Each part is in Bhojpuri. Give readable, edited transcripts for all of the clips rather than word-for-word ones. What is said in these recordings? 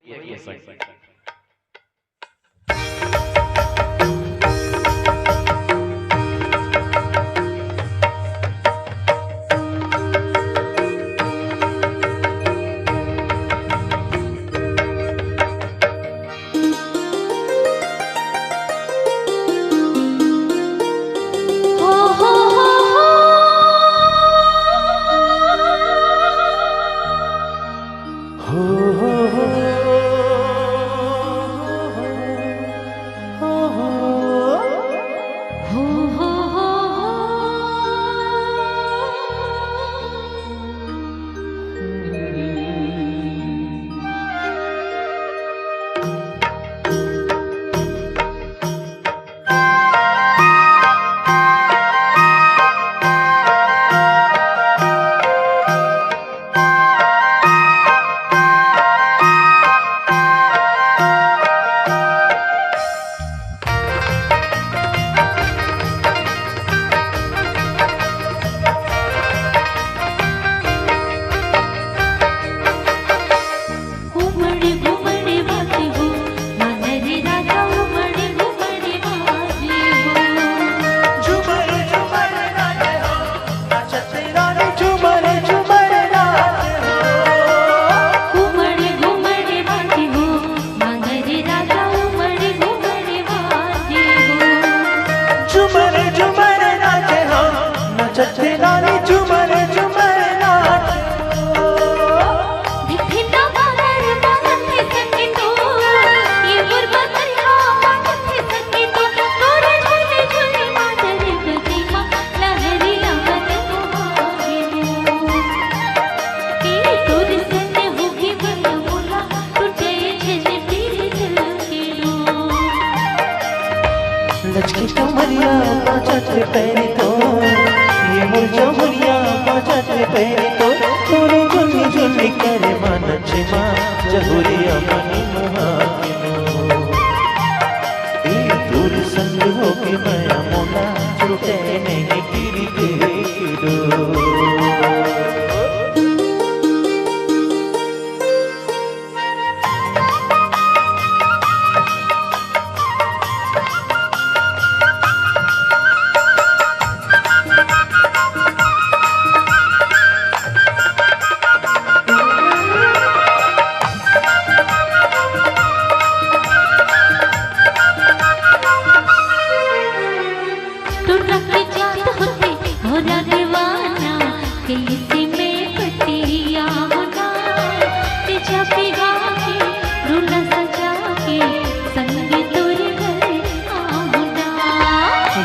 ये सही। लचकी कमरिया पाँच पैरी तो ये मुर्जा मुरिया पाँच पैरी तो तोरे झुल्ली झुल्ली करे मन चिमा जहुरिया मनी मुहाकिनो ए दूर संग होके माया मोला छूटे नहीं गिरी गिरो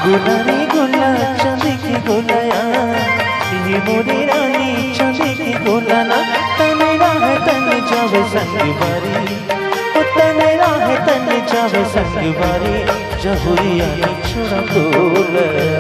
गुलाने गुला चंदे की गुलाया ये मोरी रानी चंदे की गुलाना तने राह तन जावे संगवारी ओ तने राह तन जावे संगवारी जहुरिया छोड़ा गुलाया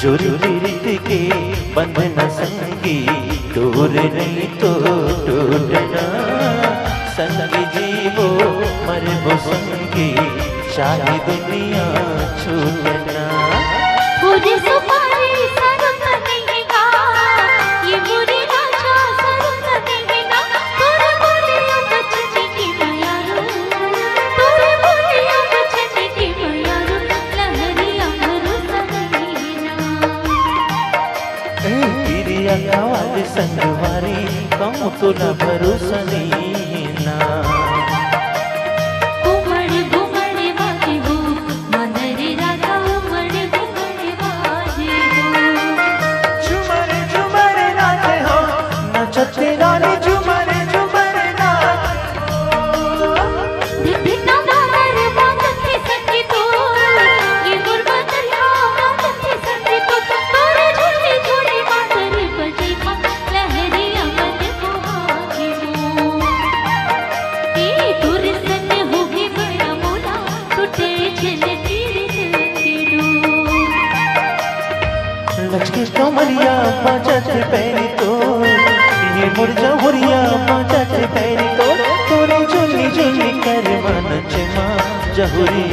जोरी रीत के बंधन संगी दूर नहीं तो टूटना संगी जीवो मरबो संगी शाही दुनिया छूटना पूरी सुपारी सरुत देगा ये बुरी राजा सरुत देगा तोरे बोलिया बचने की बयारो तोरे बोलिया बचने की बयारो लहरिया भरोसा नहीं पिरिया कावाज संगवारी कम तुला भरोसा नहीं ना घुमड़ घुमड़ मोर जहुरिया बाजा के पैरी तो तोरे झुल्ली झुल्ली कर मनच माँ जहुरी